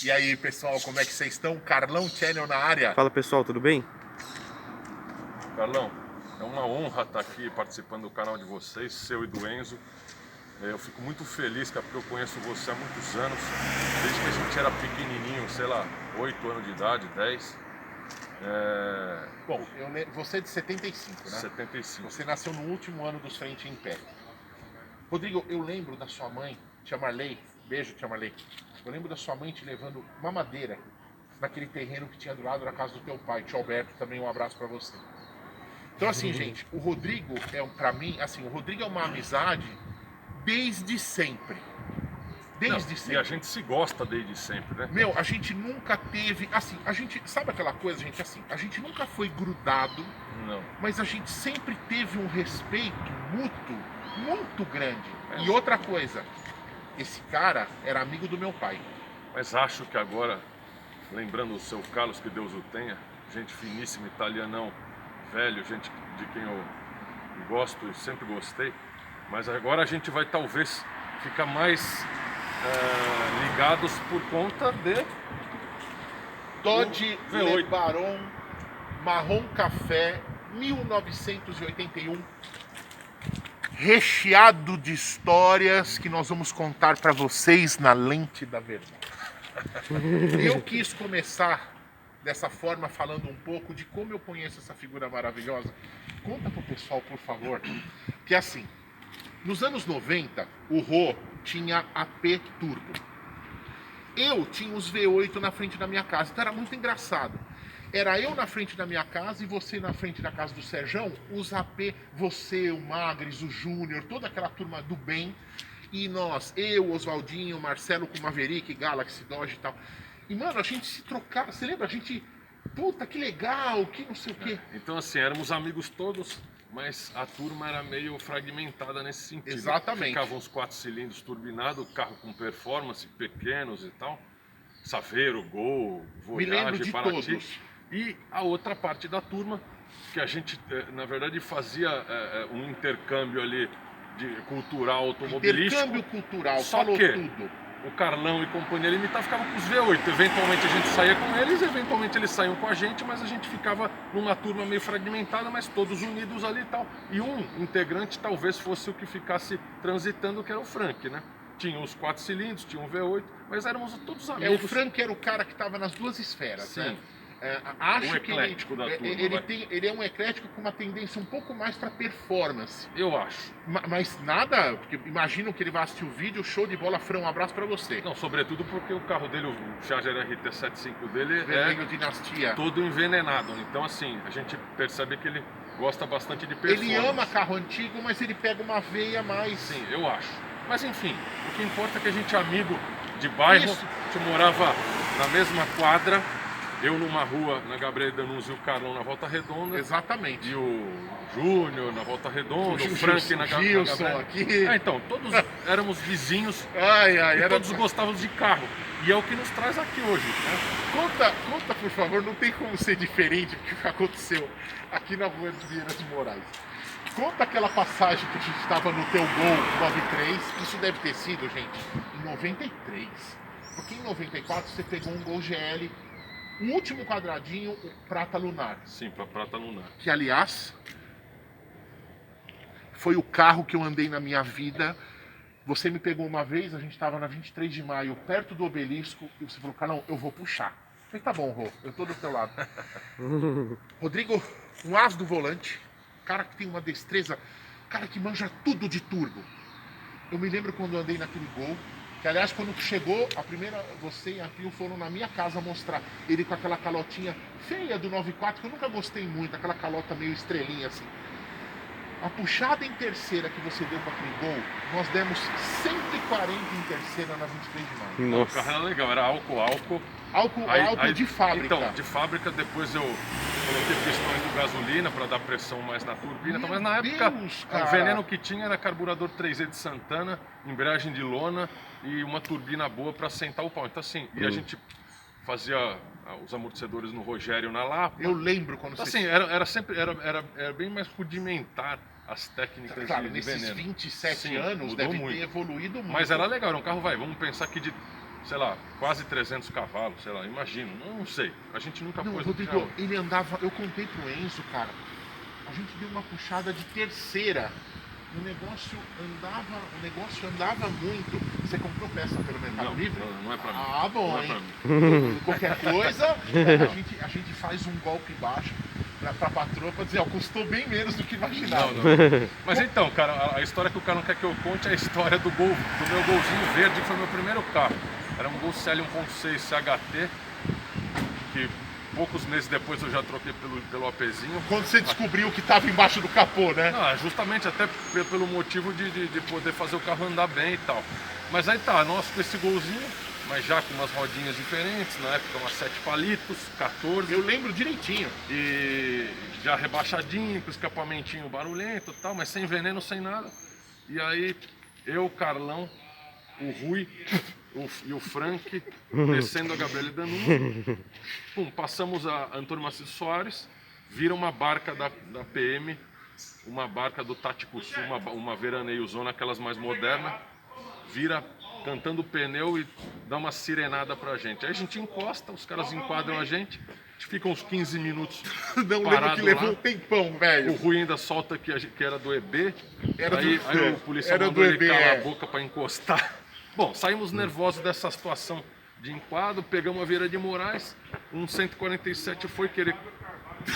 E aí, pessoal, como é que vocês estão? Carlão Channel na área. Fala pessoal, tudo bem? Carlão, é uma honra estar aqui participando do canal de vocês, seu e do Enzo. Eu fico muito feliz, cara, porque eu conheço você há muitos anos, desde que a gente era pequenininho, sei lá, 8 anos de idade, 10. Bom, você é de 75, né? 75. Você nasceu no último ano dos Frente em Pé. Rodrigo, eu lembro da sua mãe, tia Marley, beijo tia Marley. Eu lembro da sua mãe te levando uma madeira naquele terreno que tinha do lado da casa do teu pai, tio Alberto, também um abraço pra você. Então assim, gente, o Rodrigo pra mim, assim, o Rodrigo é uma amizade desde sempre. Desde sempre. E a gente se gosta desde sempre, né? Meu, a gente nunca teve, assim, a gente, sabe aquela coisa, gente, assim, a gente nunca foi grudado, Não. mas a gente sempre teve um respeito mútuo muito grande. E outra coisa, esse cara era amigo do meu pai. Mas acho que agora, lembrando o seu Carlos, que Deus o tenha, gente finíssima, italianão, velho, gente de quem eu gosto e sempre gostei, mas agora a gente vai talvez ficar mais ligados por conta de Dodge V8. Le Baron Marrom Café 1981, recheado de histórias que nós vamos contar para vocês na lente da verdade. Eu quis começar dessa forma falando um pouco de como eu conheço essa figura maravilhosa. Conta pro pessoal, por favor, que assim, nos anos 90, o Rô tinha AP Turbo. Eu tinha os V8 na frente da minha casa, então era muito engraçado. Era eu na frente da minha casa e você na frente da casa do Serjão, os AP, você, o Magres, o Júnior, toda aquela turma do bem. E nós, eu, Oswaldinho, Marcelo com Maverick, Galaxy, Dodge e tal. E, mano, a gente se trocava, você lembra? A gente, puta, que legal, que não sei o quê. Então assim, éramos amigos todos, mas a turma era meio fragmentada nesse sentido. Exatamente. Ficavam uns 4 cilindros turbinados, carro com performance, pequenos e tal. Saveiro, Gol, Me lembro Voyage, de Paraty. todos. E a outra parte da turma, que a gente, na verdade, fazia um intercâmbio ali de cultural, automobilístico. Intercâmbio cultural, Só falou que tudo. o Carlão e companhia limitada ficavam com os V8. Eventualmente a gente saía com eles, eventualmente eles saíam com a gente, mas a gente ficava numa turma meio fragmentada, mas todos unidos ali e tal. E um integrante talvez fosse o que ficasse transitando, que era o Frank, né? Tinha os 4 cilindros, tinha um V8, mas éramos todos amigos. O Frank era o cara que estava nas duas esferas, Sim. né? Acho Um que eclético da turma, ele é um eclético com uma tendência um pouco mais para performance. Eu acho. Mas nada, porque imagino que ele vai assistir o vídeo, show de bola, Fran, um abraço para você. Não, sobretudo porque o carro dele, o Charger RT75 dele, Vermelho Dinastia. todo envenenado. Então assim, a gente percebe que ele gosta bastante de performance. Ele ama carro antigo, mas ele pega uma veia mais... Sim, eu acho. Mas enfim, o que importa é que a gente é amigo de bairro, Isso. a gente morava na mesma quadra, eu numa rua na Gabriel Danuzzi e o Carlão na Volta Redonda. Exatamente. E o Júnior na Volta Redonda, o Frank Gilson, na Gilson Gabriel. aqui. Então, todos éramos vizinhos e todos gostávamos de carro. E é o que nos traz aqui hoje, né? Conta, por favor, não tem como ser diferente do que aconteceu aqui na rua de Vieira de Moraes. Conta aquela passagem que a gente estava no teu Gol 93, isso deve ter sido, gente, em 93. Porque em 94 você pegou um Gol GL, o último quadradinho, o Prata Lunar. Sim, para Prata Lunar. Que, aliás, foi o carro que eu andei na minha vida. Você me pegou uma vez, a gente estava na 23 de maio, perto do obelisco, e você falou, Carlão, eu vou puxar. Eu falei, tá bom, Rô, eu tô do teu lado. Rodrigo, um as do volante, cara que tem uma destreza, cara que manja tudo de turbo. Eu me lembro quando eu andei naquele Gol, que aliás quando chegou, a primeira, você e a Pio foram na minha casa mostrar ele com aquela calotinha feia do 94, que eu nunca gostei muito, aquela calota meio estrelinha assim. A puxada em terceira que você deu com aquele Gol, nós demos 140 em terceira na 23 de maio. O carro era legal, era álcool. Álcool de fábrica. Então, de fábrica, depois eu coloquei pistões do gasolina para dar pressão mais na turbina. Mas na época, o veneno que tinha era carburador 3E de Santana, embreagem de lona e uma turbina boa para sentar o pau. Então assim, e a gente fazia os amortecedores no Rogério na Lapa. Eu lembro quando então, você... assim, era bem mais rudimentar as técnicas nesses veneno. 27 Sim, anos mudou deve muito. ter evoluído muito. Mas era legal, era um carro, vamos pensar que de sei lá, quase 300 cavalos, sei lá, imagino, não sei. A gente nunca Não, pôs Rodrigo, no ele andava, eu contei pro Enzo, cara, a gente deu uma puxada de terceira. O negócio andava muito. Você comprou peça pelo Mercado Livre? Não é pra mim. Ah, bom, Não é hein? pra mim. Qualquer coisa, a gente faz um golpe baixo pra patroa pra dizer, ó, custou bem menos do que imaginava. Não. Mas então, cara, a história que o cara não quer que eu conte é a história do meu golzinho verde, que foi meu primeiro carro. Era um Gol CL 1.6 CHT, que poucos meses depois eu já troquei pelo APzinho. Quando você descobriu que estava embaixo do capô, né? Não, justamente até pelo motivo de poder fazer o carro andar bem e tal. Mas aí tá, nós com esse Golzinho, mas já com umas rodinhas diferentes, na época umas 7 palitos, 14. Eu lembro direitinho. E já rebaixadinho, com escapamentinho barulhento e tal, mas sem veneno, sem nada. E aí, Carlão, o Rui e o Frank, descendo a Gabriele Danunzio. Pum, passamos a Antônio Maciço Soares, vira uma barca da PM, uma barca do Tático Sul, uma veraneiozona, aquelas mais modernas, vira cantando pneu e dá uma sirenada pra gente. Aí a gente encosta, os caras enquadram a gente fica uns 15 minutos Não lembro parado que levou lá. um tempão, velho. O Rui ainda solta que era do EB. Era aí do- o policial era mandou do ele EB, calar é. a boca pra encostar. Bom, saímos nervosos dessa situação de enquadro, pegamos a Vieira de Moraes, um 147 foi querer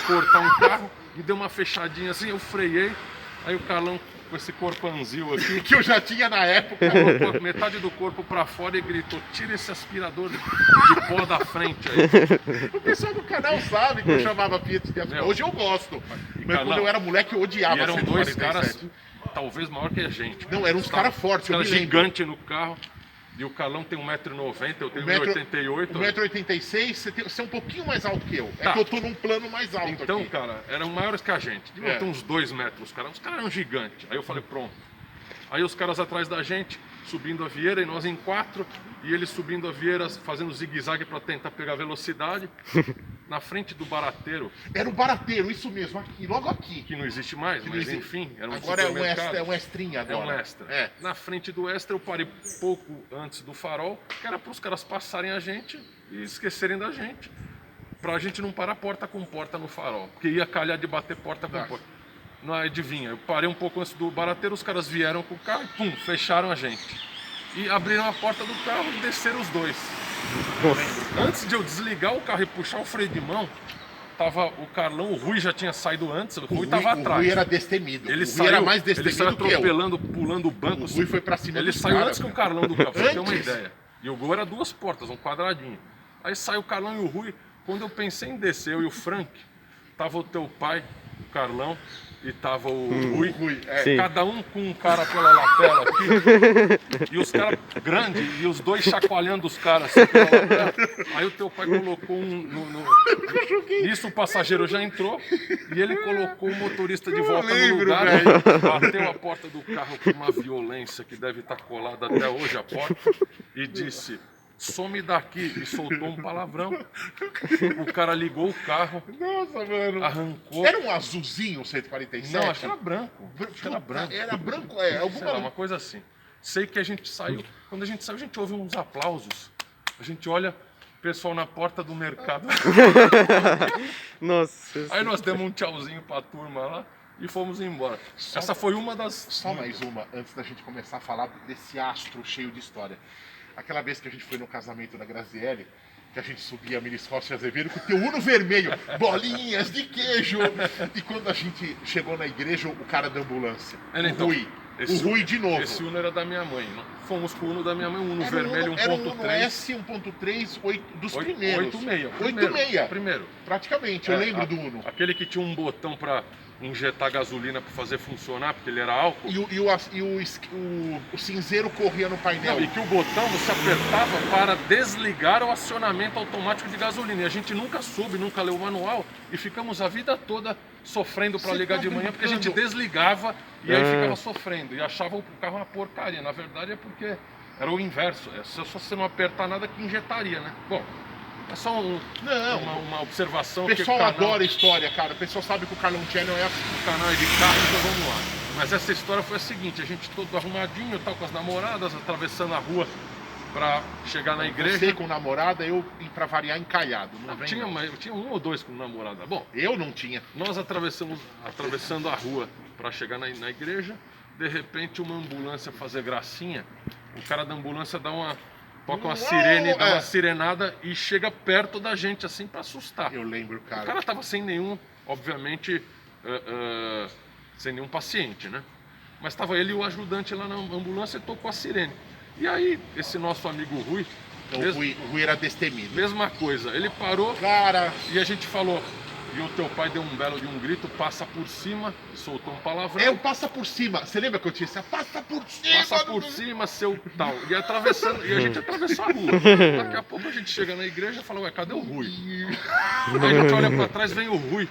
cortar um carro, me deu uma fechadinha assim, eu freiei, aí o Carlão com esse corpanzil aqui, Que eu já tinha na época. colocou metade do corpo pra fora e gritou: tira esse aspirador de pó da frente aí. O pessoal do canal sabe que eu chamava Fiat de avião. Meu. Hoje eu gosto. Mas Carlão, quando eu era moleque eu E odiava eram dois 147. caras, talvez maior que a gente. Não, eram uns caras fortes, eu Cara me lembro. gigante no carro. E o Carlão tem 1,90m, eu tenho 1,88m. 1,86m, você é um pouquinho mais alto que eu. É Tá. que eu tô num plano mais alto Então, aqui. cara, eram maiores que a gente. Deviam É. ter uns 2 metros. Os caras eram gigantes. Aí eu falei, pronto. Aí os caras atrás da gente, subindo a Vieira, e nós em 4, e eles subindo a Vieira, fazendo zigue-zague para tentar pegar velocidade. Na frente do Barateiro, Era o Barateiro, isso mesmo, aqui, logo aqui. que não existe mais, Que não mas existe. enfim, era um Agora é um supermercado. extra, é um extrinha É agora. um extra. É. Na frente do extra eu parei pouco antes do farol, que era para os caras passarem a gente e esquecerem da gente. Pra gente não parar porta com porta no farol, porque ia calhar de bater porta com Tá. porta. Não, adivinha, eu parei um pouco antes do Barateiro, os caras vieram com o carro e pum, fecharam a gente. E abriram a porta do carro e desceram os dois. Antes de eu desligar o carro e puxar o freio de mão, tava o Carlão, o Rui já tinha saído antes, o Rui tava O atrás. Rui era destemido. Ele o Rui saiu, era mais ele saiu destemido que eu. atropelando, pulando o banco. O Rui foi pra cima Ele dos saiu caras, antes que o velho. Carlão do carro, pra você ter uma Antes? ideia. E o gol era 2 portas, um quadradinho. Aí saiu o Carlão e o Rui. Quando eu pensei em descer, eu e o Frank, tava o teu pai, o Carlão, e tava o Rui. é. Sim. Cada um com um cara pela lapela aqui. E os caras grandes, e os dois chacoalhando os caras assim pela lapela. Aí o teu pai colocou Nisso o passageiro já entrou e ele colocou o motorista de volta lembro, no lugar. velho. Bateu a porta do carro com uma violência que deve estar colada até hoje a porta e disse: some daqui, e soltou um palavrão. O cara ligou o carro, Nossa, mano. arrancou. Era um azulzinho 147? Não, acho que era branco. Acho que era Puta, branco. Era branco, Sei lá, alguma... uma coisa assim. Sei que a gente saiu. Quando a gente saiu, a gente ouve uns aplausos. A gente olha o pessoal na porta do mercado. Nossa. Aí nós demos um tchauzinho pra turma lá e fomos embora. Essa foi uma das. Só mais uma, antes da gente começar a falar desse astro cheio de história. Aquela vez que a gente foi no casamento da Graziele, que a gente subia a Minis Rossi Azevedo com o teu Uno vermelho, bolinhas de queijo. E quando a gente chegou na igreja, o cara da ambulância, Então, o Rui de novo. Esse Uno era da minha mãe. Não? Fomos pro Uno da minha mãe, um Uno Era vermelho era um Uno 1.3. S 1.3, dos primeiros. 8,6. 8,6. Primeiro. Praticamente, eu lembro do Uno. Aquele que tinha um botão pra injetar gasolina pra fazer funcionar, porque ele era álcool. O cinzeiro corria no painel. Não, e que o botão você apertava para desligar o acionamento automático de gasolina. E a gente nunca soube, nunca leu o manual e ficamos a vida toda sofrendo para Você ligar tá de manhã, porque a gente brincando? desligava e aí ficava sofrendo. E achava o carro uma porcaria. Na verdade é porque era o inverso. É só você não apertar nada que injetaria, né? Bom, é só Não. uma observação. O que pessoal canal- adora história, cara. O pessoal sabe que o Carlão Channel é assim. o canal é de carro, então vamos lá. Mas essa história foi a seguinte, a gente todo arrumadinho, tal, com as namoradas, atravessando a rua para chegar na igreja. Você com namorada, eu pra variar encalhado. Não vem, tinha, não. eu tinha um ou dois com namorada. Bom, Eu não tinha. nós atravessando a rua para chegar na igreja, de repente uma ambulância fazer gracinha, o cara da ambulância toca uma sirene, dá uma sirenada e chega perto da gente assim para assustar. Eu lembro, cara. O cara tava sem nenhum, obviamente, sem nenhum paciente, né? Mas tava ele e o ajudante lá na ambulância e tocou a sirene. E aí, esse nosso amigo Rui, Então, o Rui era destemido. mesma coisa, ele parou Cara, e a gente falou, e o teu pai deu um belo de um grito, passa por cima, soltou um palavrão. passa por cima. Você lembra que eu disse? Passa por cima. Passa por cima, seu tal. E atravessando, e a gente atravessou a rua. Daqui a pouco a gente chega na igreja e fala, ué, cadê o Rui? Aí a gente olha pra trás, vem o Rui.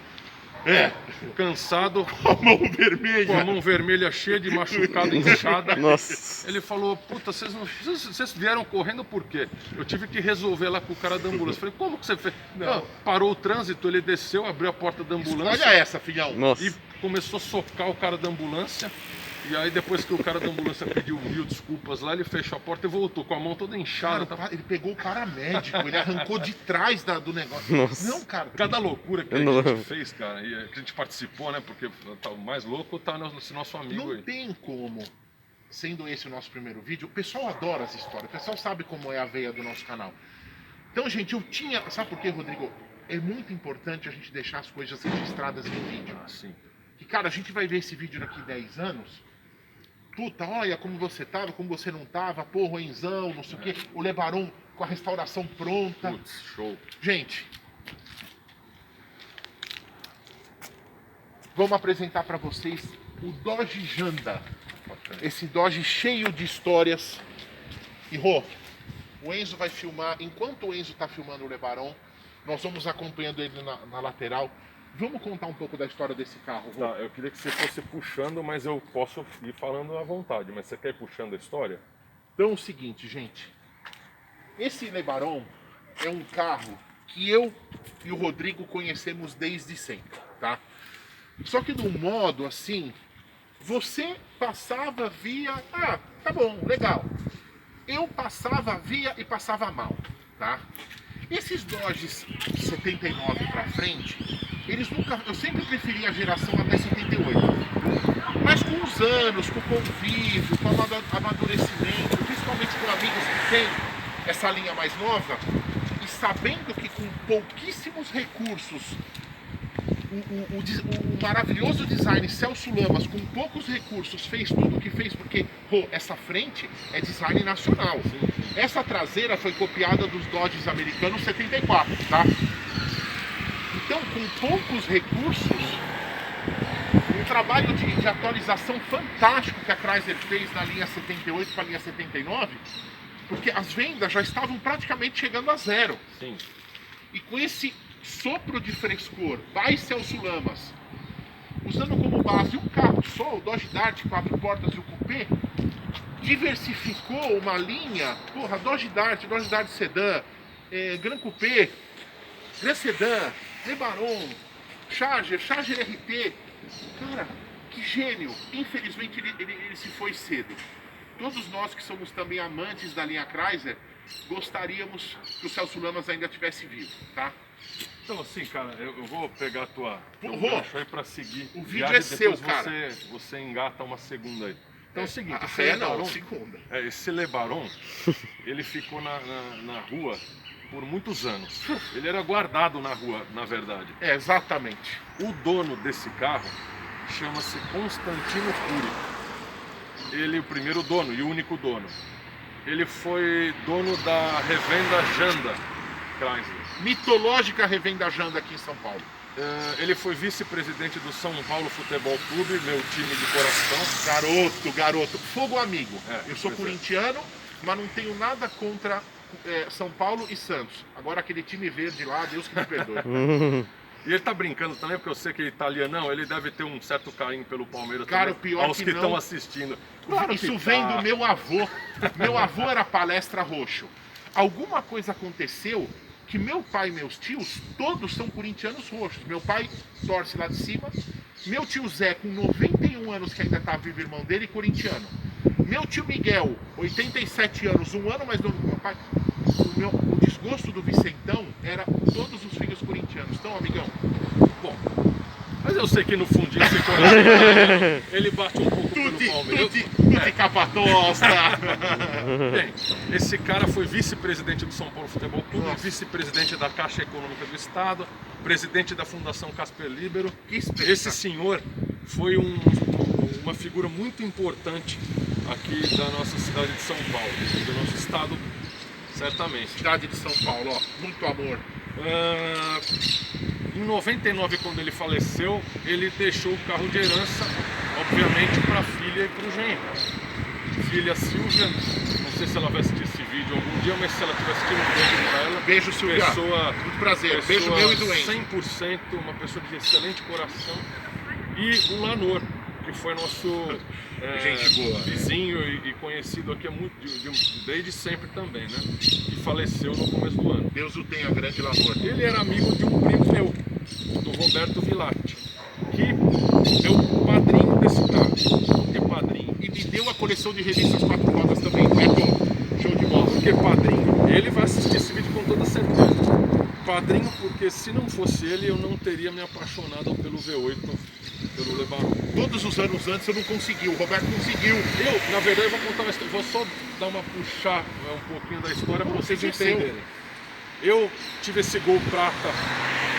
Cansado, Com a mão vermelha. com a mão vermelha cheia de machucado, inchada. Nossa. Ele falou, puta, vocês vieram correndo por quê? Eu tive que resolver lá com o cara da ambulância. Falei, como que você fez? Não, parou o trânsito, ele desceu, abriu a porta da ambulância. Olha essa, filhão. Nossa. E começou a socar o cara da ambulância. E aí depois que o cara da ambulância pediu mil desculpas lá, ele fechou a porta e voltou com a mão toda inchada. Cara, ele pegou o paramédico, ele arrancou de trás do negócio. Nossa. Não, cara. Cada loucura que a não gente lembro. fez, cara, e que a gente participou, né? Porque o mais louco tá esse nosso amigo Não aí. tem como, sendo esse o nosso primeiro vídeo, o pessoal adora as histórias, o pessoal sabe como é a veia do nosso canal. Então, gente, sabe por quê, Rodrigo? É muito importante a gente deixar as coisas registradas em vídeo. Assim. E, cara, a gente vai ver esse vídeo daqui 10 anos. Puta, olha como você tava, como você não tava, pô, ruenzão, não sei o quê. O Lebaron com a restauração pronta. Putz, show. Gente, vamos apresentar para vocês o Dodge Janda. Esse Dodge cheio de histórias. E Rô, o Enzo vai filmar, enquanto o Enzo tá filmando o Lebaron, nós vamos acompanhando ele na lateral. Vamos contar um pouco da história desse carro, Rô? Tá, eu queria que você fosse puxando, mas eu posso ir falando à vontade. Mas você quer ir puxando a história? Então é o seguinte, gente. Esse Lebaron é um carro que eu e o Rodrigo conhecemos desde sempre, tá? Só que num modo assim, você passava, via, tá bom, legal. Eu passava, via e passava mal, tá? Esses Dodges 79 pra frente, eu sempre preferi a geração até 78. Mas com os anos, com o convívio, com o amadurecimento, principalmente com amigos que têm essa linha mais nova, e sabendo que com pouquíssimos recursos, o maravilhoso design Celso Lamas, com poucos recursos, fez tudo o que fez, porque essa frente é design nacional. Essa traseira foi copiada dos Dodges americanos 74, tá? Então, com poucos recursos, um trabalho de atualização fantástico que a Chrysler fez na linha 78 para a linha 79, porque as vendas já estavam praticamente chegando a zero. Sim. E com esse sopro de frescor, by Celso Lamas, usando como base um carro só, o Dodge Dart 4 portas e o Coupé, diversificou uma linha, Dodge Dart Sedan, Gran Coupé, Gran Sedan, Lebaron, Charger RT. Cara, que gênio! Infelizmente ele se foi cedo. Todos nós que somos também amantes da linha Chrysler, gostaríamos que o Celso Lamas ainda estivesse vivo, tá? Então assim, cara, eu vou pegar teu Rô, gancho aí pra seguir. o vídeo é seu, depois cara. Você engata uma segunda aí. Então é o seguinte, segunda. Esse Lebaron, ele ficou na rua por muitos anos. Ele era guardado na rua, na verdade. Exatamente. O dono desse carro chama-se Constantino Cury. Ele, o primeiro dono e o único dono. Ele foi dono da revenda Janda Chrysler. Mitológica revenda Janda aqui em São Paulo. Ele foi vice-presidente do São Paulo Futebol Clube, meu time de coração. Garoto. Fogo amigo. Eu sou pois corintiano, mas não tenho nada contra São Paulo e Santos. Agora aquele time verde lá, Deus que me perdoe. E ele tá brincando também, porque eu sei que ele é italianão, ele deve ter um certo carinho pelo Palmeiras Cara, também, o pior aos que que não. estão assistindo. Claro Isso que vem tá. do meu avô. Meu avô era palestra roxo. Alguma coisa aconteceu que meu pai e meus tios, todos são corintianos roxos. Meu pai torce lá de cima. Meu tio Zé, com 91 anos, que ainda tá vivo, irmão dele, corintiano. Meu tio Miguel, 87 anos, um ano mais novo que meu pai, o desgosto do Vicentão era todos os filhos corintianos. Então, amigão, Bom, mas eu sei que no fundinho esse coração, ele bate um pouco pelo Palmeiras. Tudo capatosta. Bem, esse cara foi vice-presidente do São Paulo Futebol Clube, vice-presidente da Caixa Econômica do Estado, presidente da Fundação Casper Libero. Esse senhor foi uma figura muito importante aqui da nossa cidade de São Paulo, do nosso estado, certamente. Cidade de São Paulo, ó, muito amor. Em 99, quando ele faleceu, ele deixou o carro de herança, obviamente, para a filha e para o genro. Filha Silvia, não sei se ela vai assistir esse vídeo algum dia, mas se ela estiver assistindo, um beijo para ela. Beijo, Silvia. Pessoa, muito prazer. Pessoa Beijo meu e do Enzo. 100%, uma pessoa de excelente coração. E o Lanor, que foi nosso gente boa, vizinho e conhecido aqui há muito, desde sempre também, né? E faleceu no começo do ano. Deus o tenha, grande Lanor. Ele era amigo de um primo meu, do Roberto Villati, que é o padrinho desse carro. É padrinho. E me deu a coleção de revistas 4 rodas também, Beto. Show de bola. Porque padrinho, ele vai assistir esse vídeo com toda certeza. Padrinho, porque se não fosse ele, eu não teria me apaixonado pelo V8, pelo Lebaron. Todos os anos antes eu não consegui, o Roberto conseguiu. Eu, na verdade, vou contar uma história, vou só dar uma puxar um pouquinho da história para vocês entenderem. Eu tive esse Gol Prata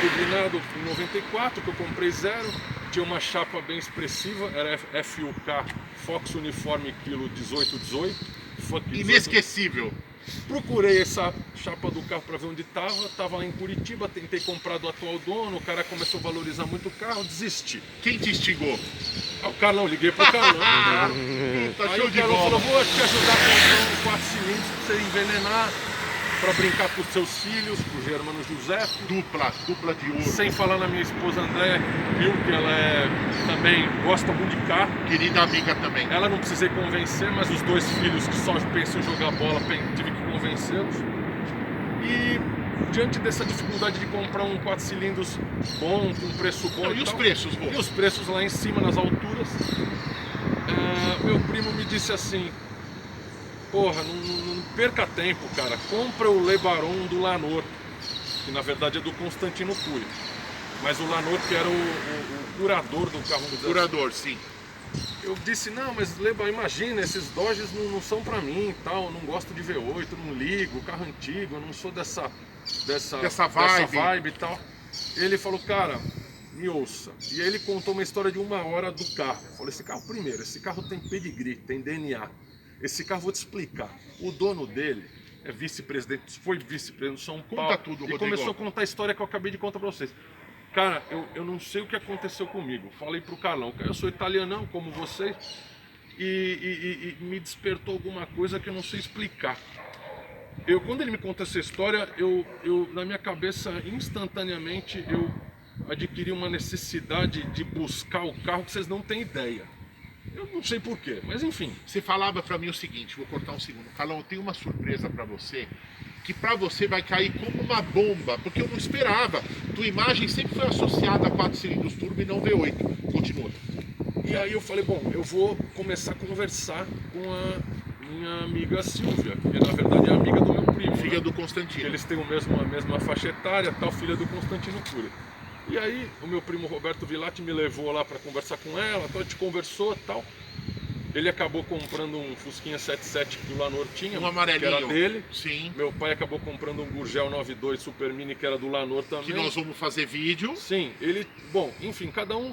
turbinado em 94, que eu comprei zero, tinha uma chapa bem expressiva, era FUK Fox Uniforme Kilo 1818. Inesquecível. Procurei essa chapa do carro para ver onde estava lá em Curitiba, tentei comprar do atual dono, o cara começou a valorizar muito o carro, desisti. Quem te instigou? O Carlão, liguei pro Carlão. Puta, Aí show o de Carlão bola. falou, vou te ajudar a comprar um 4 cilindros para você envenenar, para brincar com os seus filhos, pro Germano José. Dupla de ouro. Sem falar na minha esposa Andréa, viu que ela também gosta muito de carro. Querida amiga também. Ela não precisei convencer, mas os dois filhos que só pensam em jogar bola, tive que convencê-los. E diante dessa dificuldade de comprar um 4 cilindros bom, com preço bom E os preços, Rô? E os preços lá em cima, nas alturas, meu primo me disse assim, porra, não perca tempo, cara, compra o Lebaron do Lanor, que na verdade é do Constantino Cury. Mas o Lanor, que era o curador do carro. Curador, sim. Eu disse, não, mas Lebaron, imagina, esses Dodges não são pra mim e tal, eu não gosto de V8, não ligo, carro antigo, eu não sou dessa vibe e tal. Ele falou, cara, me ouça. E aí ele contou uma história de 1 hora do carro. Eu falei, esse carro tem pedigree, tem DNA. Esse carro, vou te explicar. O dono dele é vice-presidente, foi vice-presidente do São Paulo. Conta tudo, Rodrigo. E começou a contar a história que eu acabei de contar pra vocês. Cara, eu não sei o que aconteceu comigo. Falei pro Carlão, eu sou italianão como vocês, e me despertou alguma coisa que eu não sei explicar. Quando ele me conta essa história, na minha cabeça, instantaneamente, eu adquiri uma necessidade de buscar o carro que vocês não têm ideia. Eu não sei porquê, mas enfim. Você falava pra mim o seguinte, vou cortar um segundo. Carlão, eu tenho uma surpresa pra você, que pra você vai cair como uma bomba, porque eu não esperava. Tua imagem sempre foi associada a 4 cilindros turbo e não V8. Continua. E aí eu falei, bom, eu vou começar a conversar com a minha amiga Silvia, que na verdade é amiga do meu primo. Filha, né, do Constantino. Constantino. Eles têm a mesma faixa etária, tal, filha do Constantino Cury. E aí o meu primo Roberto Villati me levou lá para conversar com ela, então a gente conversou e tal. Ele acabou comprando um Fusquinha 77 que o Lanor tinha, um amarelinho, que era dele. Sim. Meu pai acabou comprando um Gurgel 92 Super Mini, que era do Lanor também. Que nós vamos fazer vídeo. Sim, bom, enfim, cada um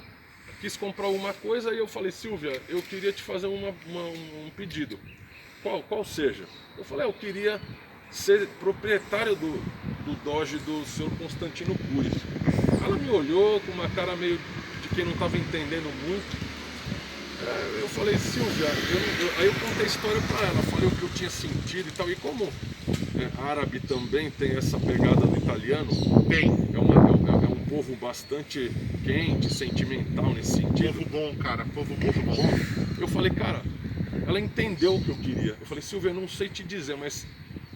quis comprar uma coisa e eu falei, Silvia, eu queria te fazer um pedido. Qual seja? Eu falei, eu queria ser proprietário do Dodge do senhor Constantino Cury. Ela me olhou com uma cara meio de quem não estava entendendo muito. Eu falei, Silvia, aí eu contei a história para ela, falei o que eu tinha sentido e tal. E como árabe também tem essa pegada do italiano, é um povo bastante quente, sentimental nesse sentido. Povo bom, cara, povo bom. Eu falei, cara, ela entendeu o que eu queria. Eu falei, Silvia, eu não sei te dizer, mas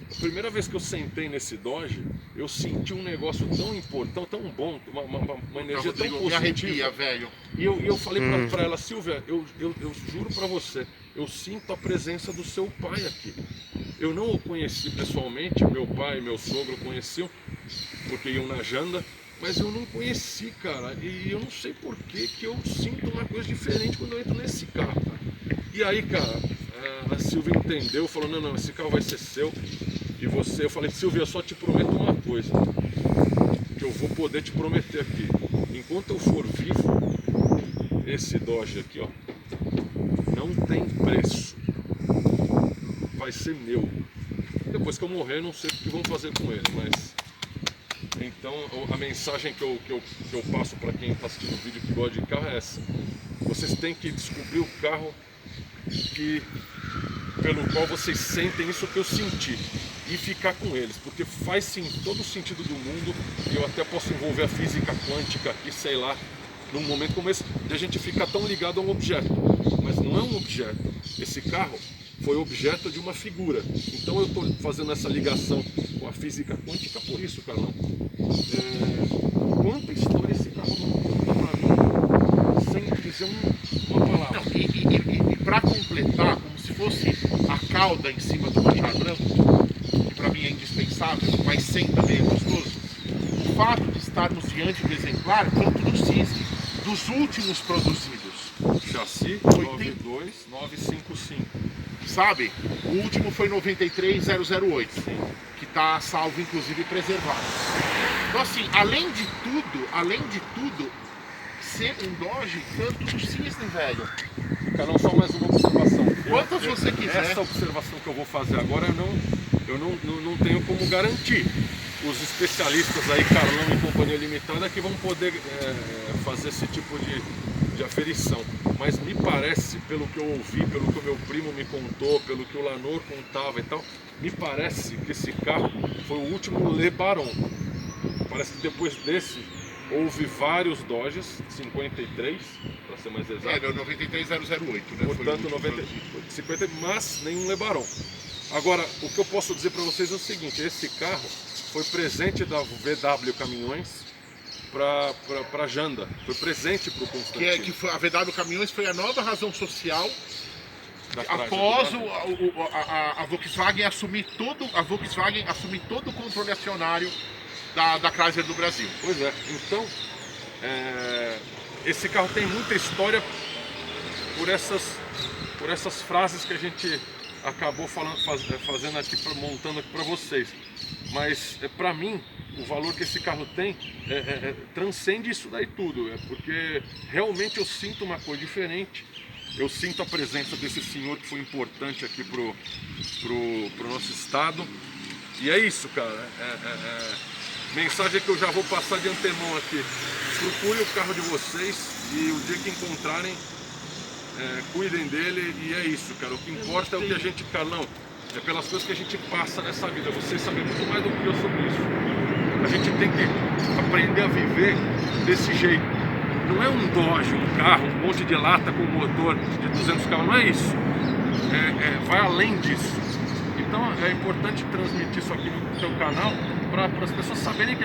a primeira vez que eu sentei nesse Dodge, eu senti um negócio tão importante, tão bom, uma energia Rodrigo, tão me positiva. arrepia, velho. E eu falei pra ela, Silvia, eu juro pra você, eu sinto a presença do seu pai aqui. Eu não o conheci pessoalmente, meu pai e meu sogro conheciam, porque iam na janda, mas eu não conheci, cara, e eu não sei por que eu sinto uma coisa diferente quando eu entro nesse carro, cara. E aí, cara, a Silvia entendeu, falou, não, esse carro vai ser seu, e você, eu falei, Silvia, eu só te prometo uma coisa, que eu vou poder te prometer aqui, enquanto eu for vivo, esse Dodge aqui, ó, não tem preço, vai ser meu. Depois que eu morrer, eu não sei o que vão fazer com ele, mas... Então a mensagem que eu passo para quem está assistindo o vídeo que gosta de carro é essa: vocês têm que descobrir o carro pelo qual vocês sentem isso que eu senti e ficar com eles, porque faz sim todo o sentido do mundo. E eu até posso envolver a física quântica aqui, sei lá, num momento como esse, de a gente ficar tão ligado a um objeto, mas não é um objeto. Esse carro foi objeto de uma figura. Então eu estou fazendo essa ligação com a física quântica por isso, Carlão. Quanta história esse carro não conta pra mim, sem dizer uma palavra. Não, e para completar, como se fosse a cauda em cima do manjar branco, que para mim é indispensável, mas sem também é gostoso, o fato de estarmos diante do exemplar tanto do Cisne, dos últimos produzidos. Chassi 92955. Sabe? O último foi 93008, que está salvo, inclusive preservado. Então assim, além de tudo, ser um Dodge canto do Cisne, velho. Carlão, só mais uma observação. Quantas você quiser. Essa observação que eu vou fazer agora, eu não tenho como garantir. Os especialistas aí, Carlão e Companhia Limitada, que vão poder fazer esse tipo de aferição. Mas me parece, pelo que eu ouvi, pelo que o meu primo me contou, pelo que o Lanor contava e tal, me parece que esse carro foi o último Le Baron. Parece que depois desse houve vários Dodges, 53, para ser mais exato. É o 93008, né? Portanto, 50, mas nenhum Le Baron. Agora, o que eu posso dizer para vocês é o seguinte: esse carro foi presente da VW Caminhões para Janda, foi presente para o Constantino. Que foi, a VW Caminhões foi a nova razão social após a Volkswagen assumir todo o controle acionário da Chrysler do Brasil. Pois é, então esse carro tem muita história por essas frases que a gente acabou fazendo aqui, montando aqui para vocês. Mas para mim, o valor que esse carro tem transcende isso daí tudo, porque realmente eu sinto uma coisa diferente. Eu sinto a presença desse senhor que foi importante aqui pro nosso estado. E é isso, cara. Mensagem que eu já vou passar de antemão aqui: procure o carro de vocês e o dia que encontrarem, cuidem dele. E é isso, cara. O que importa é o que a gente, Carlão, é pelas coisas que a gente passa nessa vida. Vocês sabem muito mais do que eu sobre isso. A gente tem que aprender a viver desse jeito. Não é um Dodge, um carro, um monte de lata com motor de 200 cavalos, não é isso. Vai além disso. Então é importante transmitir isso aqui no seu canal para as pessoas saberem que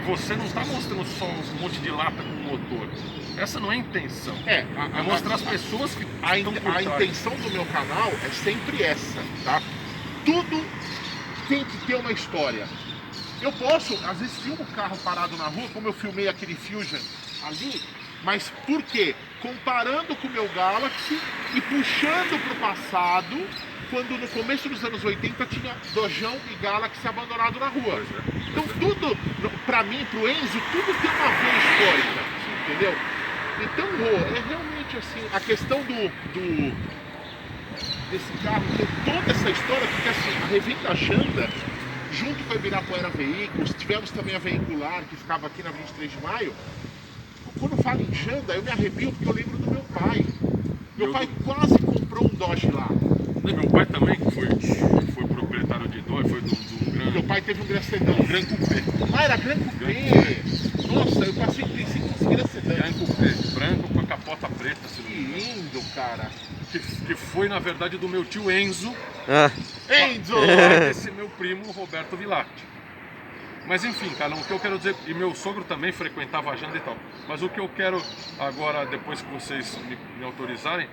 você não está mostrando só um monte de lata com motor. Essa não é a intenção. É mostrar as pessoas que estão por trás. A intenção do meu canal é sempre essa, tá? Tudo tem que ter uma história. Eu posso, às vezes, filmo o carro parado na rua, como eu filmei aquele Fusion ali, mas por quê? Comparando com o meu Galaxy e puxando para o passado, quando no começo dos anos 80 tinha Dojão e Galaxy abandonado na rua. Então tudo, para mim, pro Enzo, tudo tem uma veia histórica, entendeu? Então, é realmente assim, a questão desse carro, ter toda essa história, porque assim, a revenda Janda, junto com a Ibirapuera Veículos, tivemos também a Veicular, que ficava aqui na 23 de maio. Quando eu falo em Janda, eu me arrepio porque eu lembro do meu pai. Meu pai quase comprou um Dodge lá. Meu pai também, que foi proprietário de Dodge, foi do Gran... Meu pai teve um Gran Sedan, um Gran Coupé. Ah, era Gran Coupé! Nossa, eu passei em princípio nesse Gran Sedan. Gran Coupé, branco com a capota preta. Que lindo, cara. Que foi, na verdade, do meu tio Enzo. Enzo! Esse meu primo, Roberto Villati. Mas enfim, cara, o que eu quero dizer, e meu sogro também frequentava a Janda e tal, mas o que eu quero agora, depois que vocês me autorizarem,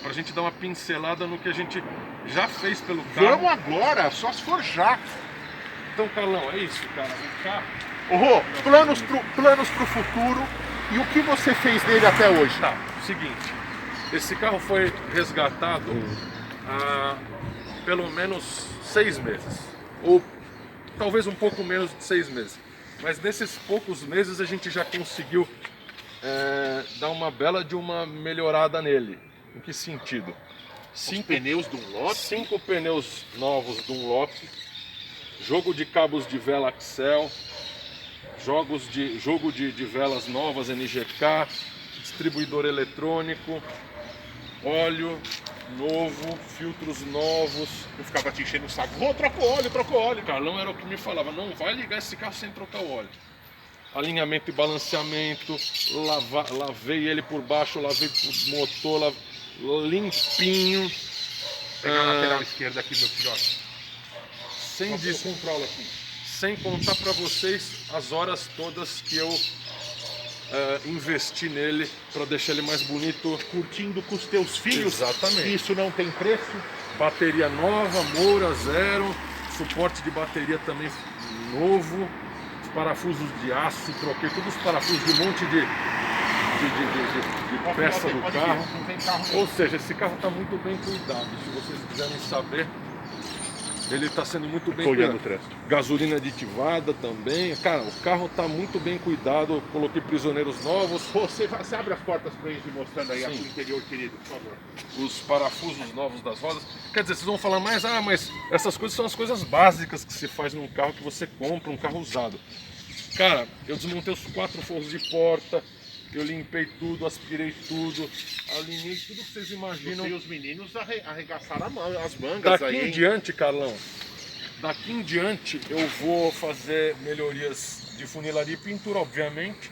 pra gente dar uma pincelada no que a gente já fez pelo carro. Vamos agora, só se for já. Então, Carlão, é isso, cara. O carro... Ô, Rô, planos pro futuro e o que você fez dele até hoje? Tá, seguinte. Esse carro foi resgatado há pelo menos 6 meses. Ou talvez um pouco menos de 6 meses. Mas nesses poucos meses a gente já conseguiu dar uma bela de uma melhorada nele. Em que sentido? 5 pneus Dunlop? 5 pneus novos Dunlop, jogo de cabos de vela Axel, jogo de velas novas NGK, distribuidor eletrônico, óleo novo, filtros novos. Eu ficava te enchendo o saco. Vou, troca o óleo, troca o óleo. O Carlão era o que me falava, não vai ligar esse carro sem trocar o óleo. Alinhamento e balanceamento, lavei ele por baixo, lavei por motor, limpinho. Pegar a lateral esquerda aqui, meu filhote. Controlo aqui. Sem contar para vocês as horas todas que eu investi nele para deixar ele mais bonito. Curtindo com os teus filhos. Exatamente. Isso não tem preço. Bateria nova, moura zero, suporte de bateria também novo, os parafusos de aço, troquei todos os parafusos de um monte de peça do carro. Não tem carro. Ou seja, esse carro está muito bem cuidado. Se vocês quiserem saber, ele está sendo muito bem cuidado. Gasolina aditivada também. Cara, o carro está muito bem cuidado. Coloquei prisioneiros novos. Você abre as portas para eles mostrando aí o interior, querido, por favor. Os parafusos novos das rodas. Quer dizer, vocês vão falar mais, mas essas coisas são as coisas básicas que se faz num carro que você compra, um carro usado. Cara, eu desmontei os 4 forros de porta, eu limpei tudo, aspirei tudo, alinhei tudo que vocês imaginam. E os meninos arregaçaram as mangas daqui aí. Daqui em diante, Carlão, daqui em diante eu vou fazer melhorias de funilaria e pintura, obviamente,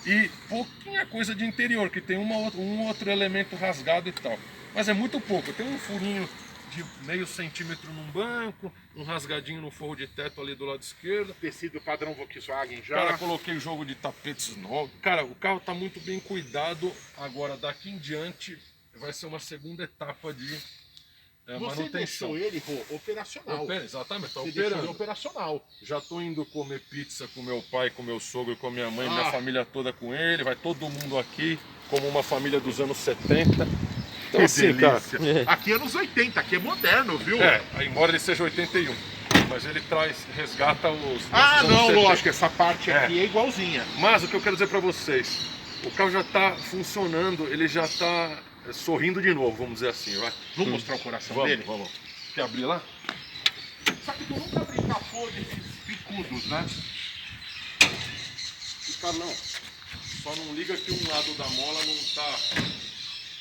e pouquinha coisa de interior, que tem um outro elemento rasgado e tal. Mas é muito pouco, tem um furinho de meio centímetro num banco, um rasgadinho no forro de teto ali do lado esquerdo. Tecido padrão Volkswagen já. Cara, coloquei jogo de tapetes novos. Cara, o carro tá muito bem cuidado. Agora, daqui em diante, vai ser uma segunda etapa de manutenção. Você deixou ele, operacional. Exatamente, tá Você operando. deixou ele operacional. Já tô indo comer pizza com meu pai, com meu sogro, com minha mãe, minha família toda com ele. Vai todo mundo aqui, como uma família dos anos 70. Então, que assim, delícia. Cara, aqui é anos 80, aqui é moderno, viu? Embora ele seja 81. Mas ele resgata os... não, 70. Lógico, essa parte aqui é igualzinha. Mas o que eu quero dizer pra vocês, o carro já tá funcionando, ele já tá sorrindo de novo, vamos dizer assim, vai. Vamos mostrar o coração dele? Vamos. Quer abrir lá? Só que tu nunca abriu capô desses picudos, né? E Carlão, só não liga que um lado da mola não tá...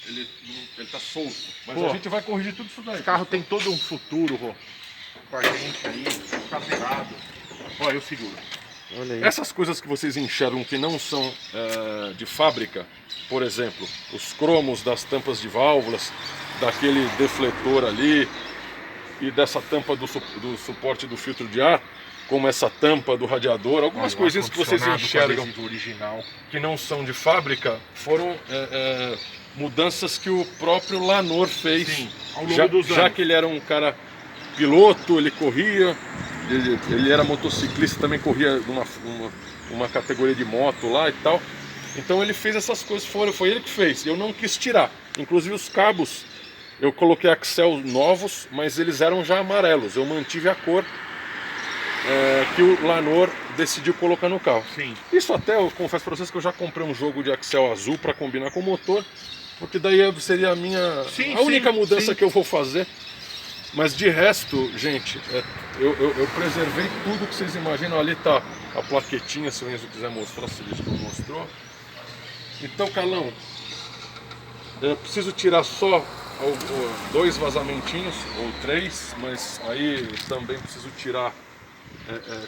Ele tá solto, mas a gente vai corrigir tudo isso daí. Esse carro tem todo um futuro, Rô, com a gente aí, caseirado. Olha, eu seguro. Olha aí. Essas coisas que vocês enxergam que não são de fábrica, por exemplo, os cromos das tampas de válvulas, daquele defletor ali e dessa tampa do suporte do filtro de ar, como essa tampa do radiador, algumas coisinhas que vocês enxergam original, que não são de fábrica, foram mudanças que o próprio Lanor fez. Sim, ao longo dos anos. Já que ele era um cara piloto, ele corria, ele era motociclista, também corria uma categoria de moto lá e tal. Então ele fez essas coisas, foi ele que fez, eu não quis tirar. Inclusive os cabos, eu coloquei Axel novos, mas eles eram já amarelos, eu mantive a cor que o Lanor decidiu colocar no carro. Sim. Isso até, eu confesso para vocês que eu já comprei um jogo de Axel azul para combinar com o motor, porque daí seria a única mudança que eu vou fazer. Mas de resto, gente, eu preservei tudo que vocês imaginam. Ali tá a plaquetinha, se o Enzo quiser mostrar, se ele não mostrou. Então, Carlão, eu preciso tirar só 2 vazamentinhos, ou 3, mas aí também preciso tirar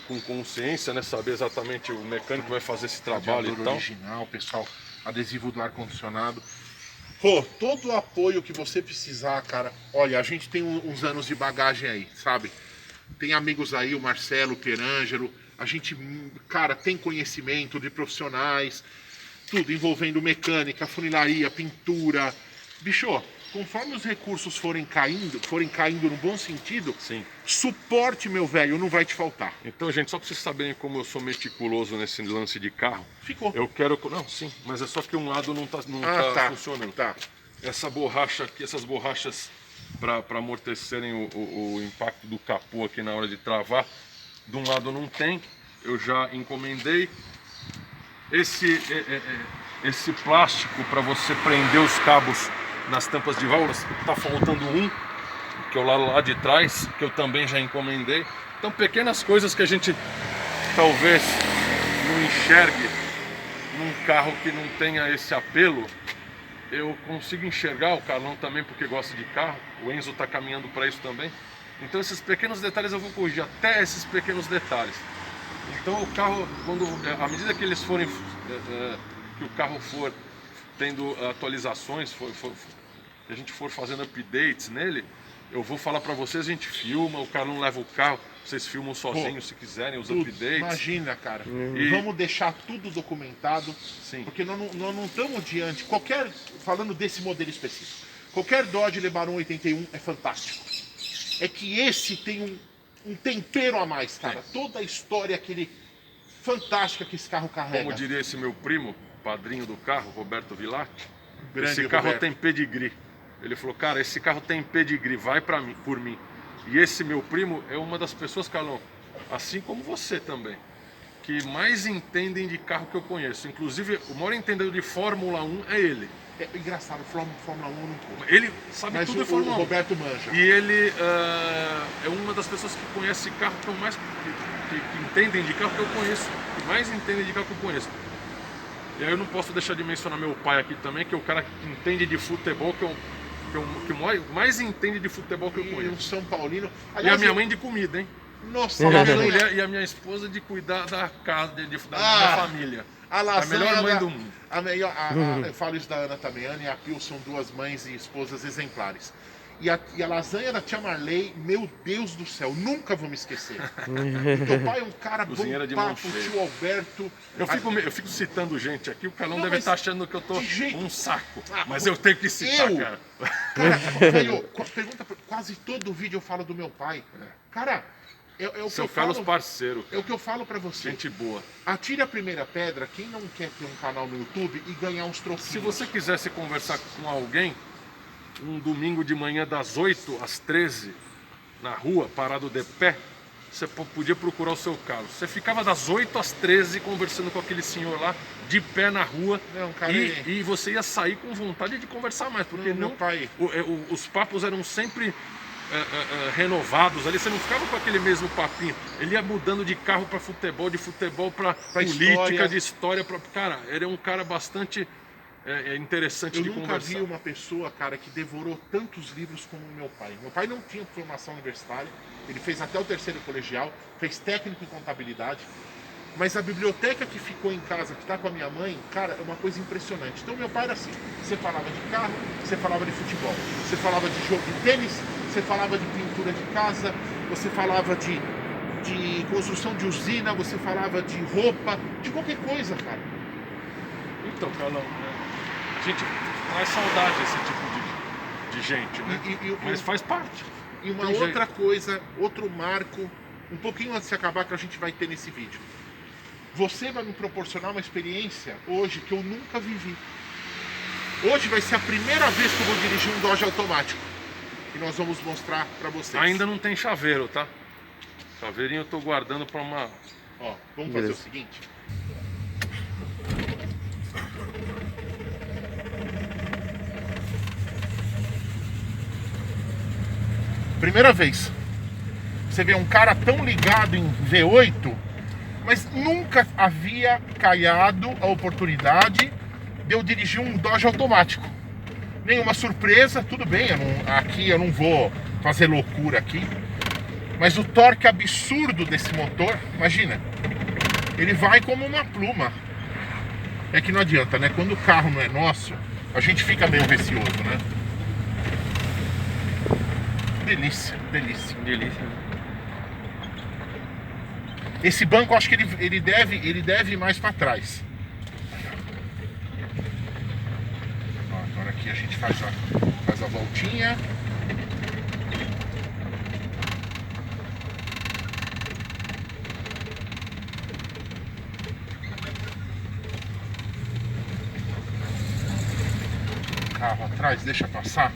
com consciência, né? Saber exatamente o mecânico que vai fazer esse trabalho e tal. Original, pessoal, adesivo do ar-condicionado. Pô, todo o apoio que você precisar, cara. Olha, a gente tem uns anos de bagagem aí, sabe? Tem amigos aí, o Marcelo, o Perângelo. A gente, cara, tem conhecimento de profissionais. Tudo envolvendo mecânica, funilaria, pintura. Bicho, conforme os recursos forem caindo no bom sentido, Sim. suporte, meu velho, não vai te faltar. Então, gente, só para vocês saberem como eu sou meticuloso nesse lance de carro, Ficou. eu quero... Não, sim, mas é só que um lado não tá funcionando. Tá. Essa borracha aqui, essas borrachas para amortecerem o impacto do capô aqui na hora de travar, de um lado não tem, eu já encomendei. Esse plástico para você prender os cabos nas tampas de válvulas, tá faltando um, que é o lado lá de trás, que eu também já encomendei. Então, pequenas coisas que a gente talvez não enxergue num carro que não tenha esse apelo, eu consigo enxergar. O Carlão também, porque gosta de carro, o Enzo está caminhando para isso também. Então esses pequenos detalhes eu vou corrigir, até esses pequenos detalhes. Então o carro, à medida que eles forem, que o carro for tendo atualizações, que a gente for fazendo updates nele, eu vou falar para vocês, a gente filma, o Carlão leva o carro, vocês filmam sozinhos se quiserem, os updates. Imagina, cara. Vamos deixar tudo documentado. Sim. Porque nós não estamos diante, falando desse modelo específico, qualquer Dodge LeBaron 81 é fantástico. É que esse tem um tempero a mais, cara. Sim. Toda a história fantástica que esse carro carrega. Como diria esse meu primo, padrinho do carro, Roberto Villati, Grande esse carro Roberto. tem pedigree. Ele falou, cara, esse carro tem pedigree, vai por mim. E esse meu primo é uma das pessoas, Carlão, assim como você também, que mais entendem de carro que eu conheço. Inclusive, o maior entendedor de Fórmula 1 é ele. É engraçado, Fórmula 1 eu não curto. Ele sabe Mas tudo de Fórmula 1. O Roberto manja. E ele é uma das pessoas que conhece carro que eu mais que entendem de carro que eu conheço, que mais entendem de carro que eu conheço. E aí eu não posso deixar de mencionar meu pai aqui também, que é o cara que entende de futebol, que mais entende de futebol que eu conheço. Um São Paulino. Aliás, e a minha mãe de comida, hein? Nossa, a minha mulher e a minha esposa de cuidar da casa, da minha família. A melhor mãe do mundo. Eu falo isso da Ana também. Ana e a Pio são duas mães e esposas exemplares. E a lasanha da tia Marley, meu Deus do céu, nunca vou me esquecer. O teu pai é um cara bom papo, o tio Alberto. Eu fico citando gente aqui, o Carlão deve estar achando que eu tô um saco. Mas eu tenho que citar, cara. Cara, velho, pergunta, quase todo vídeo eu falo do meu pai. Cara, Seu Carlos parceiro. É o que eu falo pra você. Gente boa. Atire a primeira pedra, quem não quer ter um canal no YouTube e ganhar uns troféus. Se você quisesse conversar com alguém, um domingo de manhã das 8 às 13, na rua, parado de pé, você podia procurar o seu Carlos. Você ficava das 8 às 13 conversando com aquele senhor lá, de pé na rua, e você ia sair com vontade de conversar mais, porque meu pai. Os papos eram sempre renovados ali, você não ficava com aquele mesmo papinho. Ele ia mudando de carro para futebol, de futebol para política, de história para... Cara, ele é um cara bastante interessante de conversar. Eu nunca vi uma pessoa, cara, que devorou tantos livros como o meu pai. Meu pai não tinha formação universitária, ele fez até o terceiro colegial, fez técnico em contabilidade, mas a biblioteca que ficou em casa, que está com a minha mãe, cara, é uma coisa impressionante. Então meu pai era assim, você falava de carro, você falava de futebol, você falava de jogo de tênis, você falava de pintura de casa, você falava de construção de usina, você falava de roupa, de qualquer coisa, cara. Então, Carlão, a gente faz saudade desse tipo de gente, né? Mas faz parte. E uma outra coisa, outro marco, um pouquinho antes de acabar, que a gente vai ter nesse vídeo. Você vai me proporcionar uma experiência hoje que eu nunca vivi. Hoje vai ser a primeira vez que eu vou dirigir um Dodge automático. E nós vamos mostrar pra vocês. Ainda não tem chaveiro, tá? Chaveirinho eu tô guardando pra uma... Ó, vamos fazer o seguinte. Primeira vez. Você vê um cara tão ligado em V8, mas nunca havia calhado a oportunidade de eu dirigir um Dodge automático. Nenhuma surpresa, tudo bem, aqui eu não vou fazer loucura aqui, mas o torque absurdo desse motor, imagina, ele vai como uma pluma. É que não adianta, né? Quando o carro não é nosso, a gente fica meio receoso, né? Delícia, delícia. Delícia. Esse banco, eu acho que ele deve ir mais para trás. Ó, agora aqui. Aqui a gente faz a voltinha. Carro atrás, deixa passar.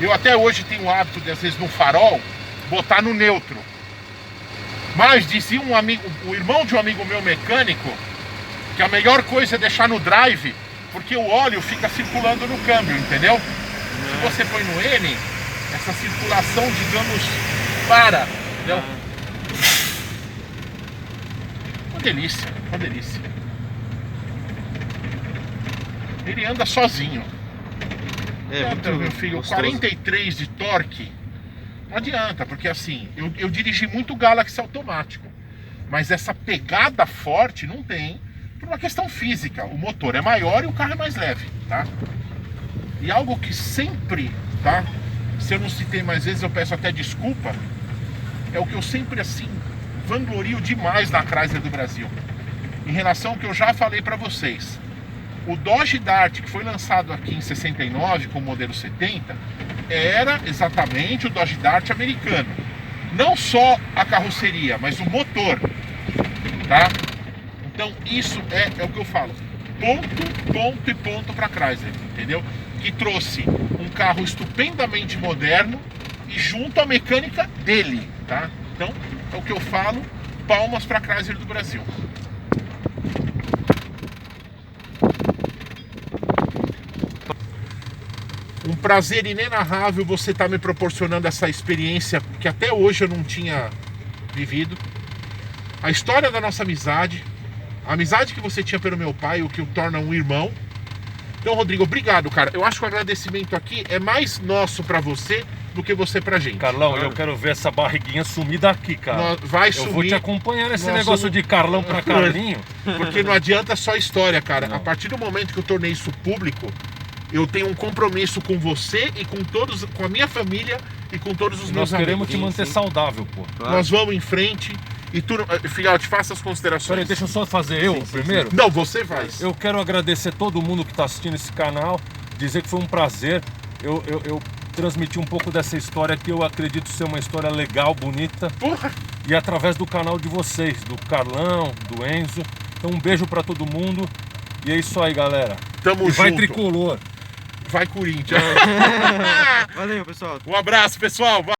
Eu até hoje tenho o hábito de, às vezes, no farol, botar no neutro. Mas dizia um amigo, o irmão de um amigo meu mecânico, que a melhor coisa é deixar no drive, porque o óleo fica circulando no câmbio, entendeu? Se você põe no N, essa circulação, digamos, para, entendeu? Uma delícia, uma delícia. Ele anda sozinho. Muito, meu filho, gostoso. 43 de torque, não adianta, porque assim, eu dirigi muito Galaxy automático, mas essa pegada forte não tem, por uma questão física. O motor é maior e o carro é mais leve, tá? E algo que sempre, tá? Se eu não citei mais vezes, eu peço até desculpa, é o que eu sempre, assim, vanglorio demais na Chrysler do Brasil, em relação ao que eu já falei para vocês. O Dodge Dart, que foi lançado aqui em 69 com o modelo 70, era exatamente o Dodge Dart americano. Não só a carroceria, mas o motor, tá? Então isso é o que eu falo. Ponto, ponto e ponto para a Chrysler, entendeu? Que trouxe um carro estupendamente moderno e junto à mecânica dele, tá? Então é o que eu falo. Palmas para a Chrysler do Brasil. Um prazer inenarrável você estar me proporcionando essa experiência que até hoje eu não tinha vivido. A história da nossa amizade, a amizade que você tinha pelo meu pai, o que o torna um irmão. Então, Rodrigo, obrigado, cara. Eu acho que o agradecimento aqui é mais nosso pra você do que você pra gente. Carlão, eu quero ver essa barriguinha sumir daqui, cara. Vai sumir. Eu vou te acompanhar nesse negócio de Carlão pra Carlinho. Porque não adianta só história, cara. Não. A partir do momento que eu tornei isso público, eu tenho um compromisso com você e com todos, com a minha família e com todos os meus amigos. Nós queremos te manter saudável, pô. Claro. Nós vamos em frente. E tu, filhote, faça as considerações. Peraí, deixa eu só fazer primeiro. Não, você faz. Eu quero agradecer todo mundo que está assistindo esse canal, dizer que foi um prazer. Eu transmiti um pouco dessa história que eu acredito ser uma história legal, bonita. Porra! E através do canal de vocês, do Carlão, do Enzo. Então um beijo para todo mundo. E é isso aí, galera. Tamo junto. Vai Tricolor. Vai Corinthians. Valeu, pessoal. Um abraço, pessoal.